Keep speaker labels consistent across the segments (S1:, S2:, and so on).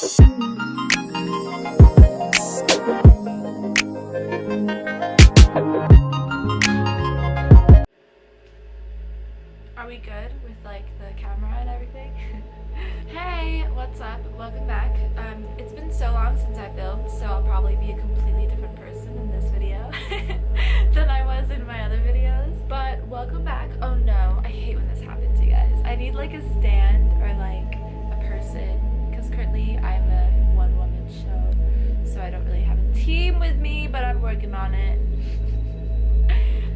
S1: Are we good with like the camera and everything? Hey, what's up? Welcome back. It's been so long since I filmed, so I'll probably be a completely different person in this video than I was in my other videos. But welcome back. Oh no, I hate when this happens, you guys. I need like a stand or like a person, because currently I'm a one-woman show, so I don't really have a team with me, but I'm working on it.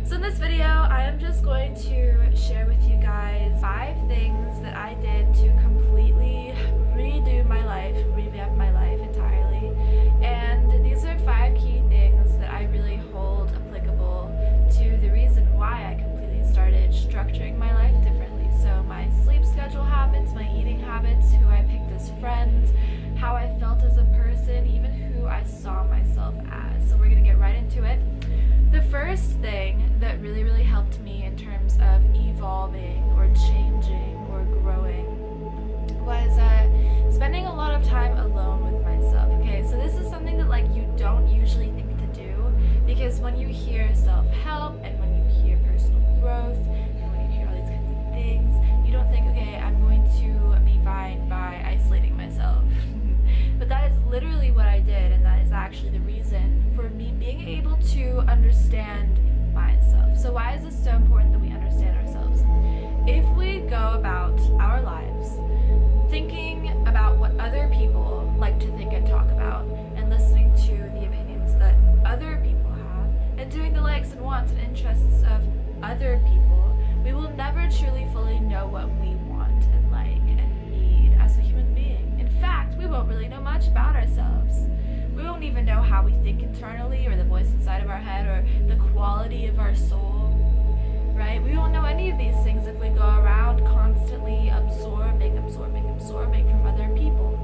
S1: So in this video, I am just going to share with you guys 5 things that I did to completely redo my life, revamp my life entirely. And these are 5 key things that I really hold applicable to the reason why I completely started structuring my life differently. So my sleep schedule habits, my eating habits, who I picked as friends, how I felt as a person, even who I saw myself as. So we're gonna get right into it. The first thing that really helped me in terms of evolving or changing or growing was spending a lot of time alone with myself. Okay, so this is something that like you don't usually think to do, because when you hear self-help and when you hear personal growth and when you hear all these kinds of things, you don't think, okay, I'm going to be fine by isolating myself. But that is literally what I did, and that is actually the reason for me being able to understand myself. So why is this so important that we understand ourselves? If we go about our lives thinking about what other people like to think and talk about, and listening to the opinions that other people have, and doing the likes and wants and interests of other people, we will never truly fully know what we want and like and need as a human being. In fact, we won't really know much about ourselves. We won't even know how we think internally, or the voice inside of our head, or the quality of our soul, right? We won't know any of these things if we go around constantly absorbing from other people.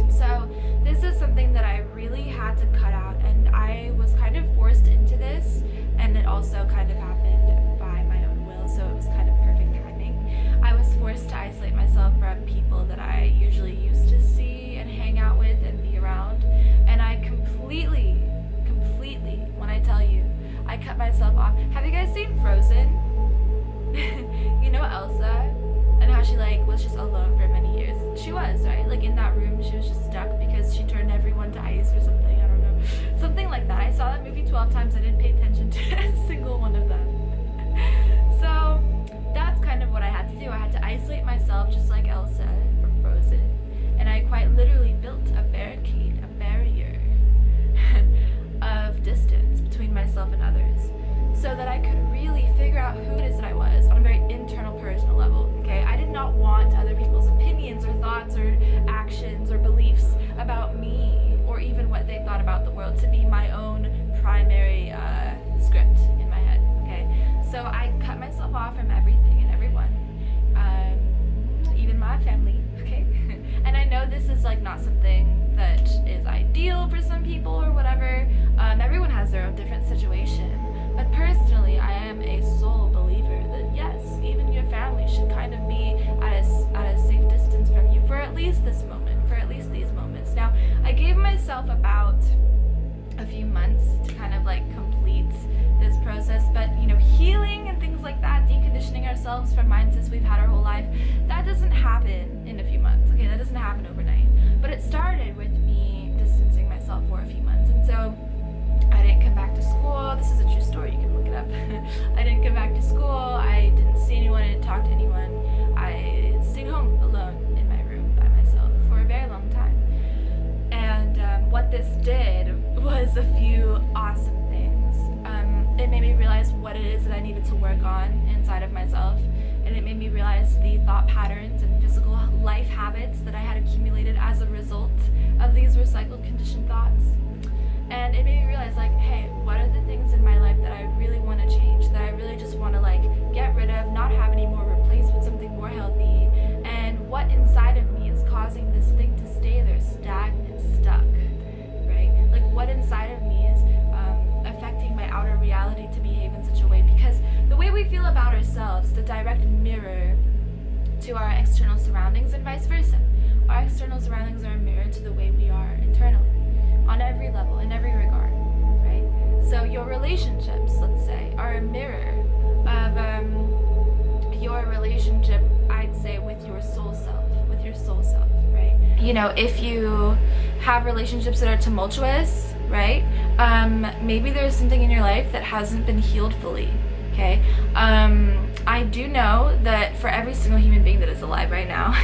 S1: So this is something that I really had to cut out, and I was kind of forced into this, and it also kind of happened by my own will, so it was kind of perfect timing. I was forced to isolate myself from people that I usually used to see and hang out with and be around, and I completely, when I tell you, I cut myself off. Have you guys seen Frozen? You know Elsa? And how she like was just alone for many years. She was, right? Like in that room, she was just stuck because she turned everyone to ice or something. I don't know. Something like that. I saw that movie 12 times. I didn't pay attention to a single one of them. So that's kind of what I had to do. I had to isolate myself just like Elsa from Frozen. And I quite literally built a barricade, a barrier of distance between myself and others, so that I could really figure out who it is that I was on a very internal, personal level. Okay, I did not want other people's opinions or thoughts or actions or beliefs about me, or even what they thought about the world, to be my own primary script in my head. Okay, so I cut myself off from everything and everyone, even my family. Okay, and I know this is like not something that is ideal for some people or whatever. Everyone has their own different situation. But personally, I am a sole believer that yes, even your family should kind of be at a safe distance from you for at least this moment, for at least these moments. Now, I gave myself about a few months to kind of like complete this process, but you know, healing and things like that, deconditioning ourselves from mindsets we've had our whole life, that doesn't happen in a few months. Okay, that doesn't happen overnight. But it started with me distancing myself for a few months, and so I didn't come back to school. This is a true story, you can look it up. I didn't come back to school, I didn't see anyone, I didn't talk to anyone. I stayed home alone in my room by myself for a very long time. And what this did was a few awesome things. It made me realize what it is that I needed to work on inside of myself. And it made me realize the thought patterns and physical life habits that I had accumulated as a result of these recycled conditioned thoughts. And it made me realize, like, hey, what are the things in my life that I really want to change, that I really just want to, like, get rid of, not have anymore, replace with something more healthy, and what inside of me is causing this thing to stay there stagnant, stuck, right? Like, what inside of me is affecting my outer reality to behave in such a way, because the way we feel about ourselves is a direct mirror to our external surroundings and vice versa. Our external surroundings are a mirror similar to the way we are internally, on every level, in every regard, right? So your relationships, let's say, are a mirror of your relationship, I'd say, with your soul self, right? You know, if you have relationships that are tumultuous, right? Maybe there's something in your life that hasn't been healed fully, okay? I do know that for every single human being that is alive right now,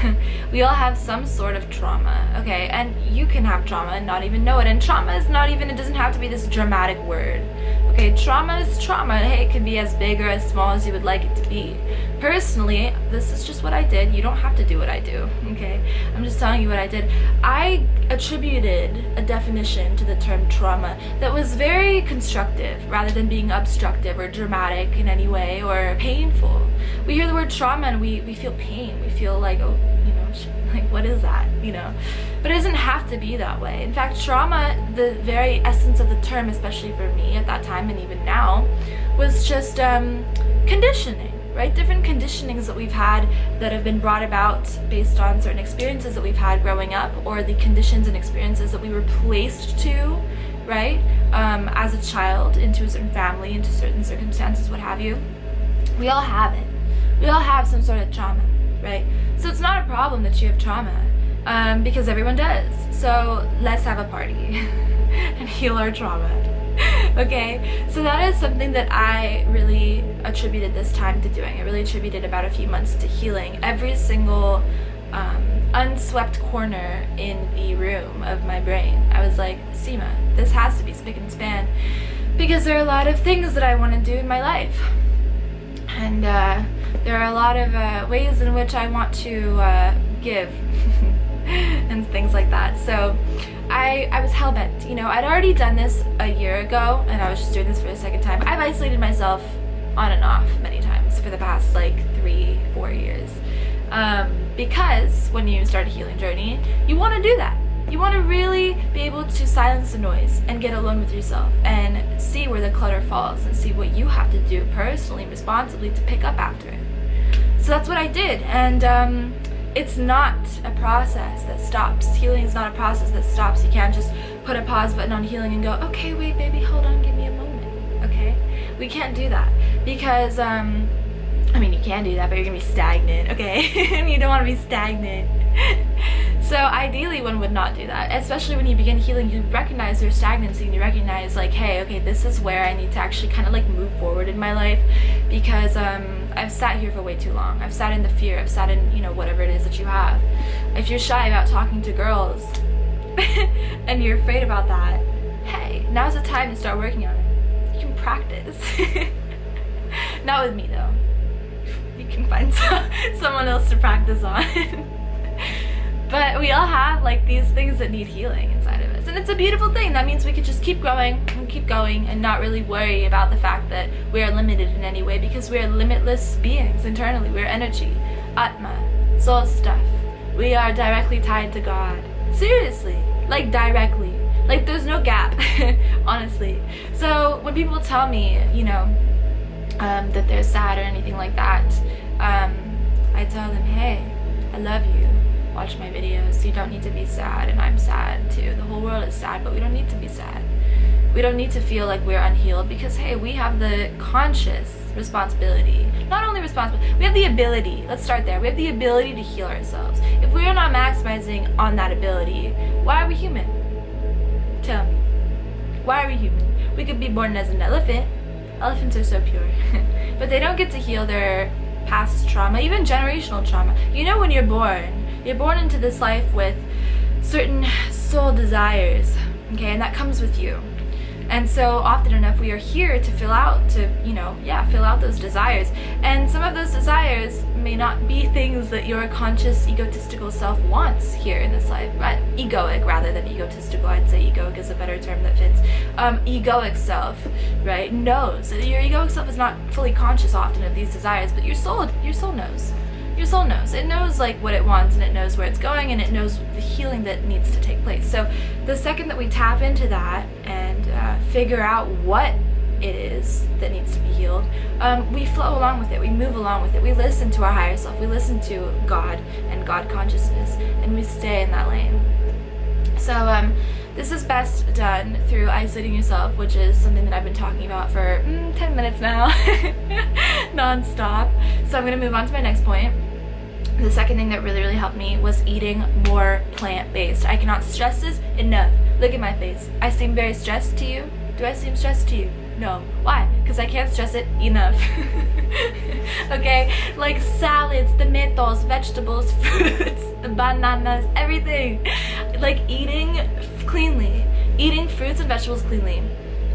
S1: we all have some sort of trauma, okay? And you can have trauma and not even know it. And trauma is not even, it doesn't have to be this dramatic word, okay? Trauma is trauma. Hey, it can be as big or as small as you would like it to be. Personally, this is just what I did. You don't have to do what I do, okay? I'm just telling you what I did. I attributed a definition to the term trauma that was very constructive rather than being obstructive or dramatic in any way or painful. We hear the word trauma and we feel pain. We feel like, oh, you know, like, what is that, you know? But it doesn't have to be that way. In fact, trauma, the very essence of the term, especially for me at that time and even now, was just conditioning. Right? Different conditionings that we've had that have been brought about based on certain experiences that we've had growing up, or the conditions and experiences that we were placed to, right? As a child, into a certain family, into certain circumstances, what have you. We all have it. We all have some sort of trauma, right? So it's not a problem that you have trauma, because everyone does. So let's have a party and heal our trauma. Okay, so that is something that I really attributed this time to doing. I really attributed about a few months to healing every single unswept corner in the room of my brain. I was like, Seema, this has to be spick and span, because there are a lot of things that I want to do in my life, and there are a lot of ways in which I want to give and things like that. So I was hell-bent. You know, I'd already done this a year ago, and I was just doing this for the second time. I've isolated myself on and off many times for the past like 3-4 years, because when you start a healing journey, you want to do that. You want to really be able to silence the noise and get alone with yourself and see where the clutter falls and see what you have to do personally, responsibly, to pick up after it. So that's what I did, and it's not a process that stops. Healing is not a process that stops. You can't just put a pause button on healing and go, okay, wait, baby, hold on, give me a moment, okay? We can't do that, because, I mean, you can do that, but you're gonna be stagnant, okay? And you don't want to be stagnant. So ideally, one would not do that, especially when you begin healing. You recognize your stagnancy, and you recognize, like, hey, okay, this is where I need to actually kind of like move forward in my life, because I've sat here for way too long. I've sat in the fear. I've sat in, you know, whatever it is that you have. If you're shy about talking to girls and you're afraid about that, hey, now's the time to start working on it. You can practice. Not with me, though. You can find someone else to practice on. But we all have like these things that need healing inside of us, and it's a beautiful thing. That means we could just keep growing and keep going and not really worry about the fact that we are limited in any way, because we are limitless beings internally. We're energy, Atma, soul stuff. We are directly tied to God. Seriously, like directly. Like there's no gap, honestly. So when people tell me, you know, that they're sad or anything like that, I tell them, hey, I love you. Watch my videos. You don't need to be sad, and I'm sad too. The whole world is sad, but we don't need to be sad. We don't need to feel like we're unhealed, because hey, we have the conscious responsibility. Not only responsibility, we have the ability. Let's start there. We have the ability to heal ourselves. If we are not maximizing on that ability, why are we human? Tell me. Why are we human? We could be born as an elephant. Elephants are so pure. But they don't get to heal their past trauma, even generational trauma. You know, when you're born into this life with certain soul desires, okay, and that comes with you. And so often enough, we are here to fill out those desires. And some of those desires may not be things that your conscious, egotistical self wants here in this life. But egoic rather than egotistical, I'd say egoic is a better term that fits. Egoic self, right, knows. Your egoic self is not fully conscious often of these desires, but your soul knows. Your soul knows. It knows like what it wants, and it knows where it's going, and it knows the healing that needs to take place. So the second that we tap into that and figure out what it is that needs to be healed, we flow along with it. We move along with it. We listen to our higher self. We listen to God and God consciousness, and we stay in that lane. So this is best done through isolating yourself, which is something that I've been talking about for 10 minutes now, non-stop. So I'm gonna move on to my next point. The second thing that really helped me was eating more plant-based. I cannot stress this enough. Look at my face. I seem very stressed to you? Do I seem stressed to you? No. Why? Because I can't stress it enough. Okay? Like salads, tomatoes, vegetables, fruits, the bananas, everything. Like eating cleanly. Eating fruits and vegetables cleanly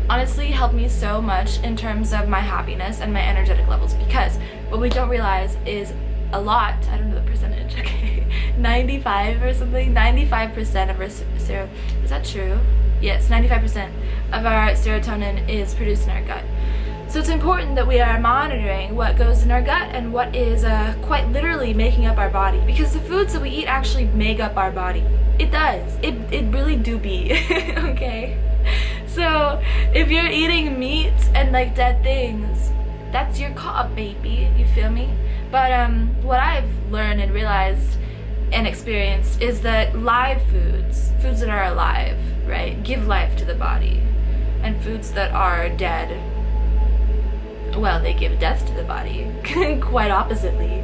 S1: honestly helped me so much in terms of my happiness and my energetic levels, because what we don't realize is a lot, I don't know the percentage, okay, 95 or something, 95% of our is that true? Yes, 95% of our serotonin is produced in our gut. So it's important that we are monitoring what goes in our gut and what is quite literally making up our body, because the foods that we eat actually make up our body. It does. It really do be. Okay? So if you're eating meat and like dead things, that's your call, baby. You feel me? But what I've learned and realized and experienced is that live foods that are alive, right, give life to the body. And foods that are dead, well, they give death to the body. Quite oppositely.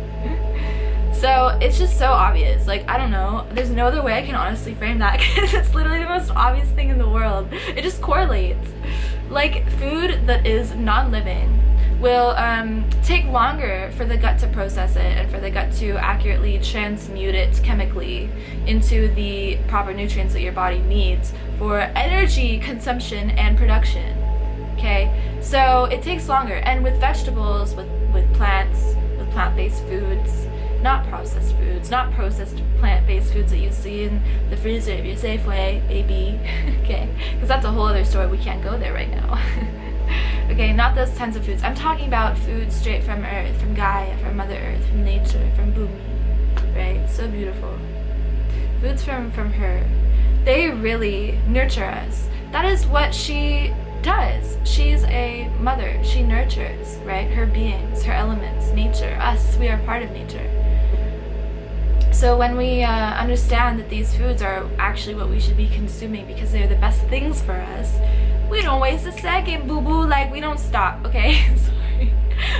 S1: So it's just so obvious. Like, I don't know, there's no other way I can honestly frame that, because it's literally the most obvious thing in the world. It just correlates. Like, food that is non-living will take longer for the gut to process it and for the gut to accurately transmute it chemically into the proper nutrients that your body needs for energy consumption and production. Okay, so it takes longer. And with vegetables, with plants, with plant-based foods, not processed foods, not processed plant-based foods that you see in the freezer of your Safeway, baby. Okay, because that's a whole other story. We can't go there right now. Okay, not those kinds of foods. I'm talking about foods straight from Earth, from Gaia, from Mother Earth, from nature, from Bhumi, right? So beautiful. Foods from her. They really nurture us. That is what she does. She's a mother. She nurtures, right? Her beings, her elements, nature, us. We are part of nature. So when we understand that these foods are actually what we should be consuming because they're the best things for us, we don't waste a second, boo-boo. Like, we don't stop, okay? Sorry.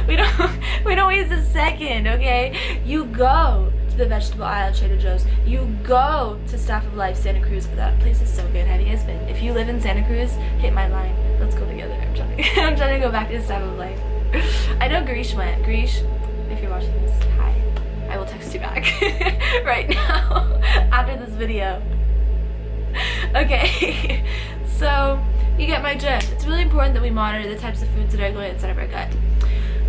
S1: We don't waste a second, okay? You go to the vegetable aisle at Trader Joe's. You go to Staff of Life, Santa Cruz. That place is so good. Have you guys been? If you live in Santa Cruz, hit my line. Let's go together. I'm trying to go back to Staff of Life. I know Greesh went. Greesh, if you're watching this, hi. I will text you back right now after this video. Okay, so you get my drift. It's really important that we monitor the types of foods that are going inside of our gut.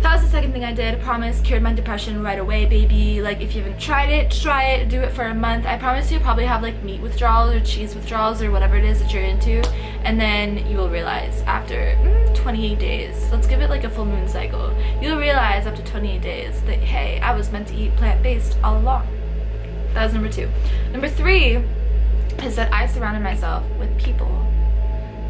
S1: That was the second thing I did. I promise, cured my depression right away, baby. Like, if you haven't tried it, try it. Do it for a month. I promise you'll probably have like meat withdrawals or cheese withdrawals or whatever it is that you're into, and then you will realize after 28 days, let's give it like a full moon cycle, you'll realize after 28 days that, hey, I was meant to eat plant-based all along. That was number 2. Number 3 is that I surrounded myself with people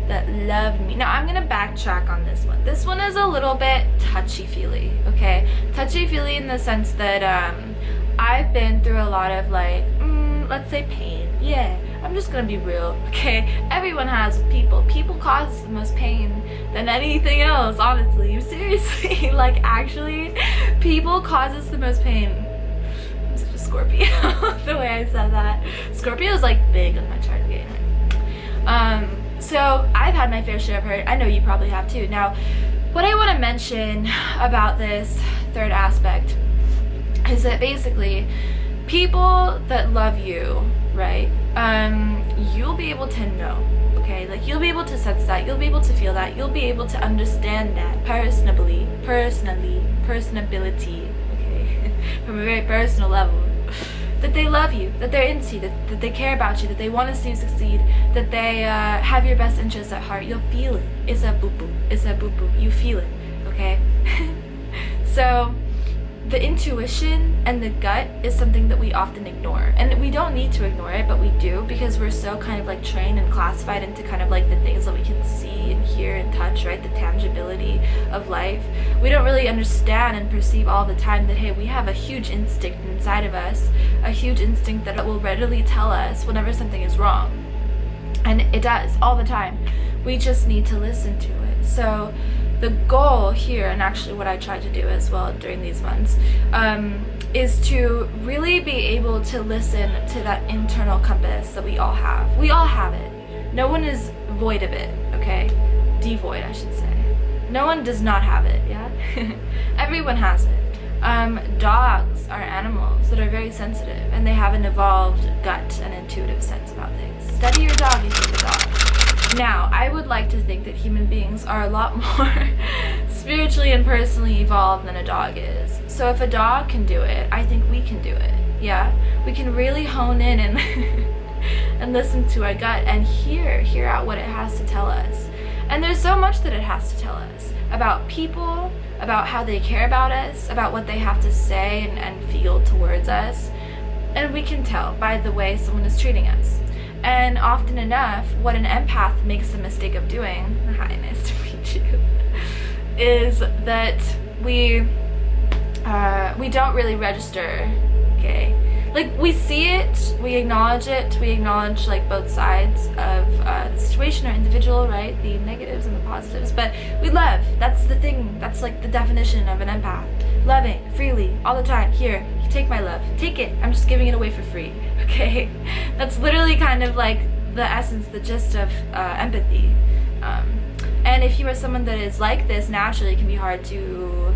S1: that love me. Now, I'm gonna backtrack on this one. This one is a little bit touchy-feely, okay? Touchy-feely in the sense that I've been through a lot of, like, let's say pain. Yeah, I'm just gonna be real, okay? Everyone has with people. People cause the most pain than anything else, honestly. Seriously, like, actually, people causes the most pain. I'm such a Scorpio, the way I said that. Scorpio is, like, big on my chart, okay? So I've had my fair share of hurt. I know you probably have too. Now, what I want to mention about this third aspect is that basically people that love you, right, you'll be able to know, okay? Like, you'll be able to sense that, you'll be able to feel that, you'll be able to understand that personability, okay, from a very personal level. That they love you, that they're into you, that they care about you, that they want to see you succeed, that they have your best interests at heart. You'll feel it. It's a boop-boop. It's a boop-boop. You feel it, okay? So the intuition and the gut is something that we often ignore. And we don't need to ignore it, but we do, because we're so kind of like trained and classified into kind of like the things that we can see and hear and touch, right? The tangibility of life. We don't really understand and perceive all the time that, hey, we have a huge instinct inside of us, a huge instinct that will readily tell us whenever something is wrong. And it does, all the time. We just need to listen to it. So the goal here, and actually what I try to do as well during these months, is to really be able to listen to that internal compass that we all have. We all have it. No one is void of it, okay? Devoid, I should say. No one does not have it, yeah? Everyone has it. Dogs are animals that are very sensitive, and they have an evolved gut and intuitive sense about things. Study your dog if you have a dog. Now, I would like to think that human beings are a lot more spiritually and personally evolved than a dog is. So if a dog can do it, I think we can do it, yeah? We can really hone in and and listen to our gut and hear out what it has to tell us. And there's so much that it has to tell us about people, about how they care about us, about what they have to say and feel towards us. And we can tell by the way someone is treating us. And often enough, what an empath makes the mistake of doing, hi, nice to meet you, is that we don't really register, okay? Like, we see it, we acknowledge like both sides of the situation or individual, right? The negatives and the positives, but we love. That's the thing. That's like the definition of an empath. Loving, freely, all the time. Here, take my love. Take it. I'm just giving it away for free, okay? That's literally kind of like the essence, the gist of empathy. And if you are someone that is like this, naturally it can be hard to...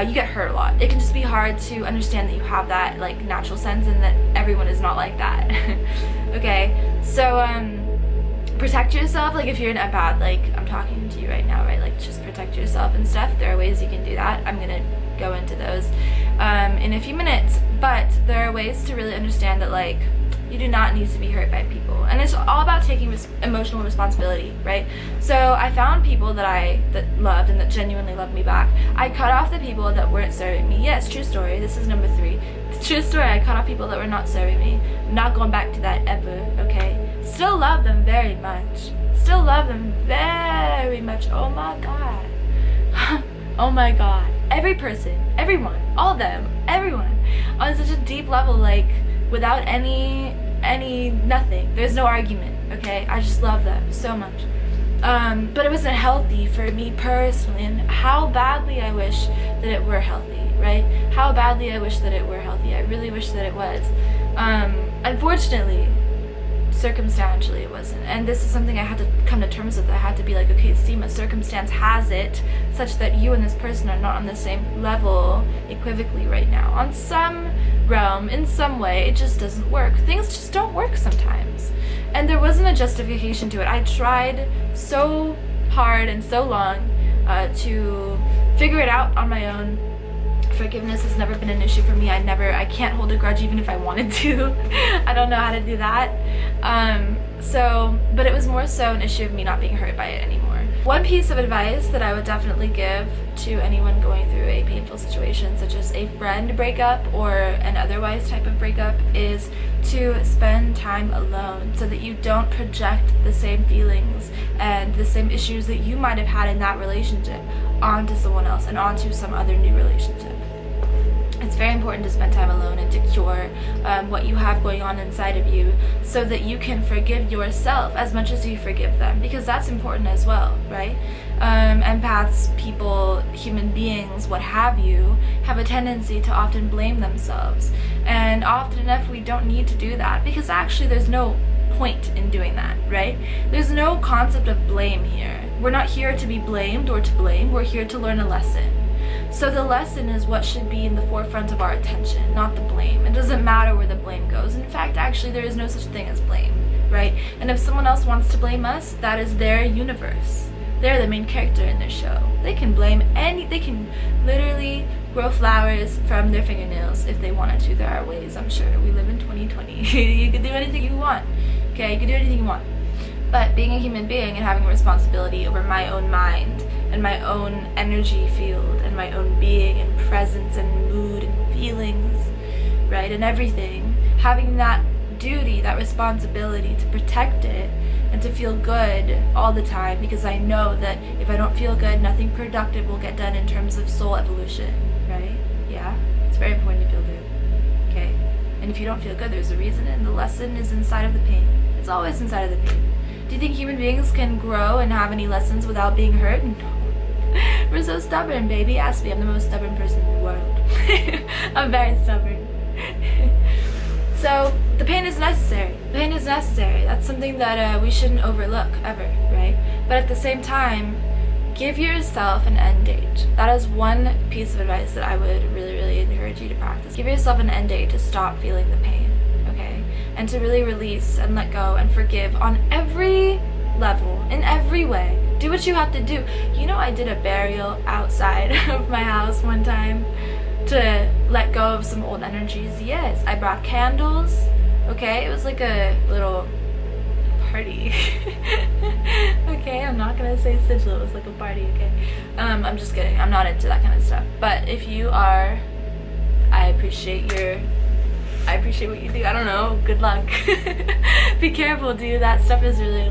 S1: you get hurt a lot. It can just be hard to understand that you have that like natural sense and that everyone is not like that. Okay, so protect yourself. Like if you're an empath, like I'm talking to you right now, right? Like just protect yourself and stuff. There are ways you can do that. I'm gonna go into those in a few minutes, but there are ways to really understand that like you do not need to be hurt by people, and it's all about taking emotional responsibility, right? So I found people that loved and that genuinely loved me back. I cut off the people that weren't serving me. Yes, true story. This is number 3. True story. I cut off people that were not serving me. I'm not going back to that ever. Okay. Still love them very much. Still love them very much. Oh my god. Oh my god. Every person, everyone, all of them, everyone, on such a deep level, like without any nothing. There's no argument, okay? I just love them so much. But it wasn't healthy for me personally, and how badly I wish that it were healthy, right? How badly I wish that it were healthy. I really wish that it was. Unfortunately, circumstantially it wasn't, and this is something I had to come to terms with. I had to be like, okay, Seema, circumstance has it such that you and this person are not on the same level equivocally right now. On some realm, in some way, it just doesn't work. Things just don't work sometimes, and there wasn't a justification to it. I tried so hard and so long to figure it out on my own. Forgiveness has never been an issue for me. I can't hold a grudge even if I wanted to. I don't know how to do that. But it was more so an issue of me not being hurt by it anymore. One piece of advice that I would definitely give to anyone going through a painful situation, such as a friend breakup or an otherwise type of breakup, is to spend time alone so that you don't project the same feelings and the same issues that you might have had in that relationship onto someone else and onto some other new relationship. It's very important to spend time alone and to cure what you have going on inside of you so that you can forgive yourself as much as you forgive them, because that's important as well, right? Empaths, people, human beings, what have you, have a tendency to often blame themselves, and often enough we don't need to do that, because actually there's no point in doing that, right? There's no concept of blame here. We're not here to be blamed or to blame. We're here to learn a lesson. So the lesson is what should be in the forefront of our attention, not the blame. It doesn't matter where the blame goes. In fact, actually, there is no such thing as blame, right? And if someone else wants to blame us, that is their universe. They're the main character in their show. They can blame they can literally grow flowers from their fingernails if they wanted to. There are ways, I'm sure. We live in 2020. You can do anything you want, okay? You can do anything you want. But being a human being and having responsibility over my own mind and my own energy field and my own being and presence and mood and feelings, right, and everything, having that duty, that responsibility to protect it and to feel good all the time, because I know that if I don't feel good, nothing productive will get done in terms of soul evolution, right? Yeah, it's very important to feel good, okay? And if you don't feel good, there's a reason, and the lesson is inside of the pain. It's always inside of the pain. Do you think human beings can grow and have any lessons without being hurt? No. We're so stubborn, baby. Ask me, I'm the most stubborn person in the world. I'm very stubborn. So the pain is necessary. Pain is necessary. That's something that we shouldn't overlook ever, right? But at the same time, give yourself an end date. That is one piece of advice that I would really, really encourage you to practice. Give yourself an end date to stop feeling the pain, okay? And to really release and let go and forgive on every level, in every way. Do what you have to do. You know, I did a burial outside of my house one time to let go of some old energies. Yes, I brought candles, okay? It was like a little party. Okay, I'm not gonna say sigil, it was like a party, okay? I'm just kidding, I'm not into that kind of stuff. But if you are, I appreciate what you do. I don't know, good luck. Be careful, dude. That stuff is really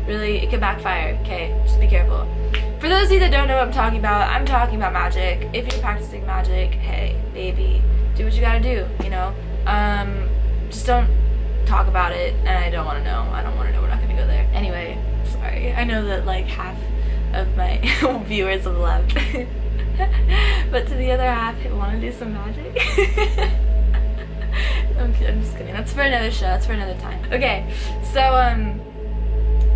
S1: it can backfire, okay? Just be careful. For those of you that don't know what I'm talking about magic. If you're practicing magic, hey, baby, do what you gotta do, you know? Just don't talk about it, and I don't wanna know. We're not gonna go there. Anyway, sorry. I know that like half of my viewers have left. But to the other half, who wanna do some magic? I'm just kidding. That's for another show. That's for another time. Okay, so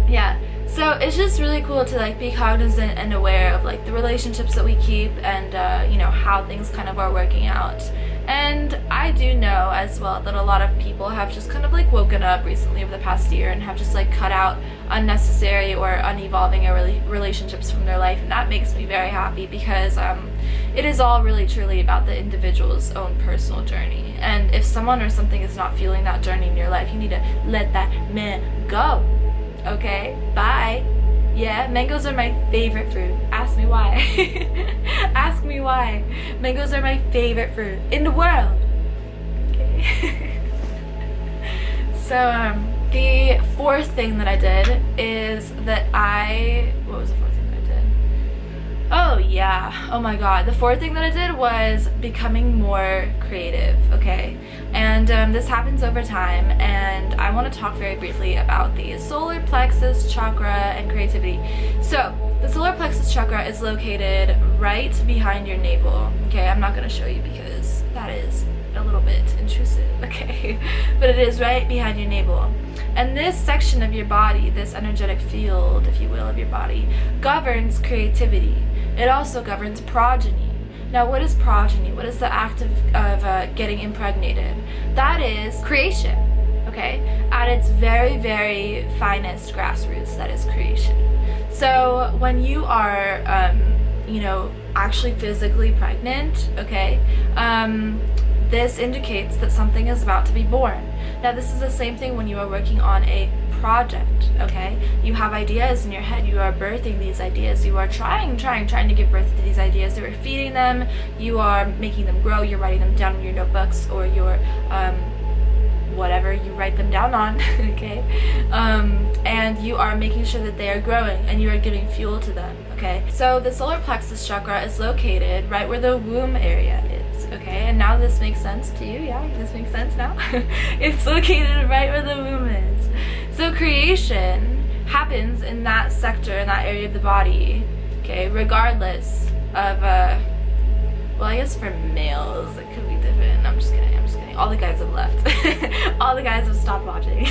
S1: yeah. So it's just really cool to like be cognizant and aware of like the relationships that we keep and you know, how things kind of are working out. And I do know as well that a lot of people have just kind of like woken up recently over the past year and have just like cut out unnecessary or unevolving relationships from their life, and that makes me very happy because it is all really truly about the individual's own personal journey. And if someone or something is not feeling that journey in your life, you need to let that man go. Okay, bye. Yeah, mangoes are my favorite fruit. Ask me why. Ask me why. Mangoes are my favorite fruit in the world. Okay. So, the fourth thing that I did is that what was the fourth thing that I did? Oh yeah, oh my god. The fourth thing that I did was becoming more creative, okay? And this happens over time, and I want to talk very briefly about the solar plexus, chakra, and creativity. So, the solar plexus chakra is located right behind your navel, okay? I'm not going to show you because that is a little bit intrusive, okay? But it is right behind your navel. And this section of your body, this energetic field, if you will, of your body, governs creativity. It also governs progeny. Now, what is progeny? What is the act of getting impregnated? That is creation, okay? At its very, very finest grassroots, that is creation. So when you are, you know, actually physically pregnant, okay, this indicates that something is about to be born. Now, this is the same thing when you are working on a project, okay? You have ideas in your head, you are birthing these ideas, you are trying to give birth to these ideas, you are feeding them, you are making them grow, you're writing them down in your notebooks or your whatever you write them down on, okay? And you are making sure that they are growing and you are giving fuel to them, okay? So the solar plexus chakra is located right where the womb area is, okay? And now this makes sense to you, yeah? This makes sense now? It's located right where the womb is. So creation happens in that sector, in that area of the body, okay, regardless of, well, I guess for males it could be different. I'm just kidding. All the guys have left. All the guys have stopped watching.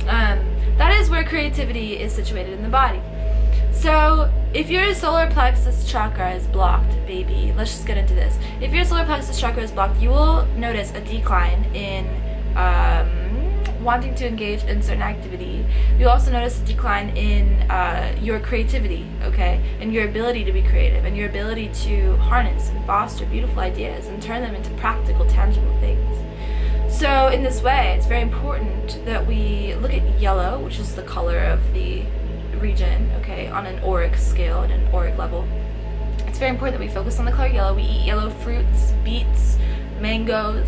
S1: That is where creativity is situated in the body. So if your solar plexus chakra is blocked, baby, let's just get into this. If your solar plexus chakra is blocked, you will notice a decline in wanting to engage in certain activity. You'll also notice a decline in your creativity, okay, and your ability to be creative and your ability to harness and foster beautiful ideas and turn them into practical, tangible things. So in this way, it's very important that we look at yellow, which is the color of the region, okay, on an auric scale, at an auric level. It's very important that we focus on the color yellow. We eat yellow fruits, beets, mangoes.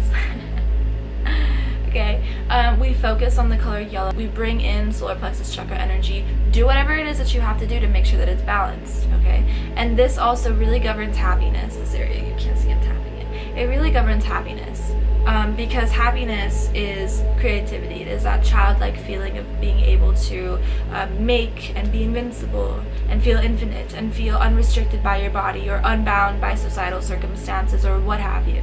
S1: Okay, we focus on the color yellow. We bring in solar plexus chakra energy. Do whatever it is that you have to do to make sure that it's balanced, okay? And this also really governs happiness, this area. You can't see I'm tapping it. it really governs happiness. Because happiness is creativity. It is that childlike feeling of being able to make and be invincible and feel infinite and feel unrestricted by your body or unbound by societal circumstances or what have you.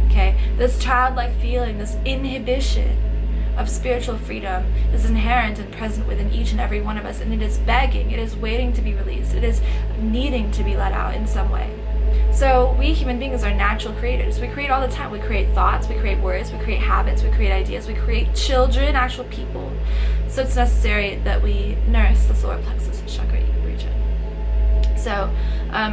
S1: Okay, this childlike feeling, this inhibition of spiritual freedom is inherent and present within each and every one of us, and it is begging, it is waiting to be released, it is needing to be let out in some way. So we human beings are natural creators. We create all the time. We create thoughts, we create words, we create habits, we create ideas, we create children, actual people. So it's necessary that we nurse the solar plexus and chakra region. So,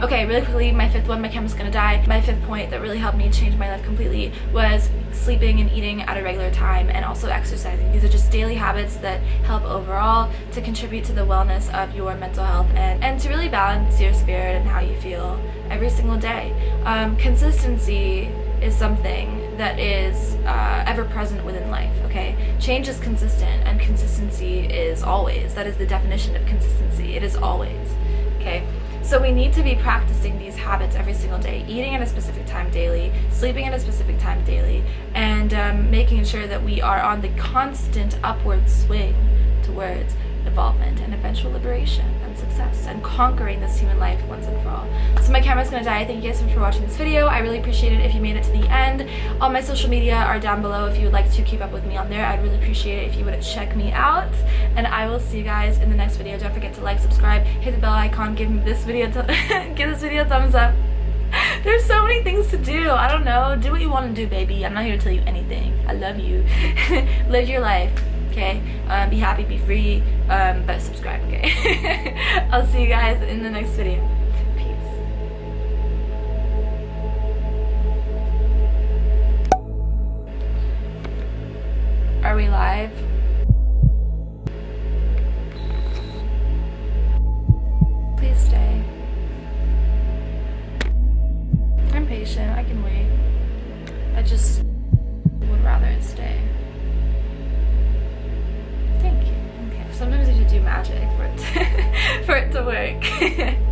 S1: okay, really quickly, my fifth one, my camera's gonna die. My fifth point that really helped me change my life completely was sleeping and eating at a regular time, and also exercising. These are just daily habits that help overall to contribute to the wellness of your mental health and to really balance your spirit and how you feel every single day. Consistency is something that is ever present within life, okay? Change is consistent, and consistency is always. That is the definition of consistency. It is always, okay? So we need to be practicing these habits every single day, eating at a specific time daily, sleeping at a specific time daily, and making sure that we are on the constant upward swing towards evolvement and eventual liberation and success and conquering this human life once and for all. So my camera's gonna die. Thank you guys so much for watching this video. I really appreciate it if you made it to the end. All my social media are down below if you would like to keep up with me on there. I'd really appreciate it if you would check me out, and I will see you guys in the next video. Don't forget to like, subscribe, hit the bell icon, give this video a thumbs up. There's so many things to do. I don't know. Do what you want to do, baby. I'm not here to tell you anything. I love you. Live your life. Okay, be happy, be free, but subscribe, okay? I'll see you guys in the next video. Peace. Are we live? Please stay. I'm patient, I can wait. I just would rather it stay. Thank you. Okay. Sometimes you should do magic for it to work.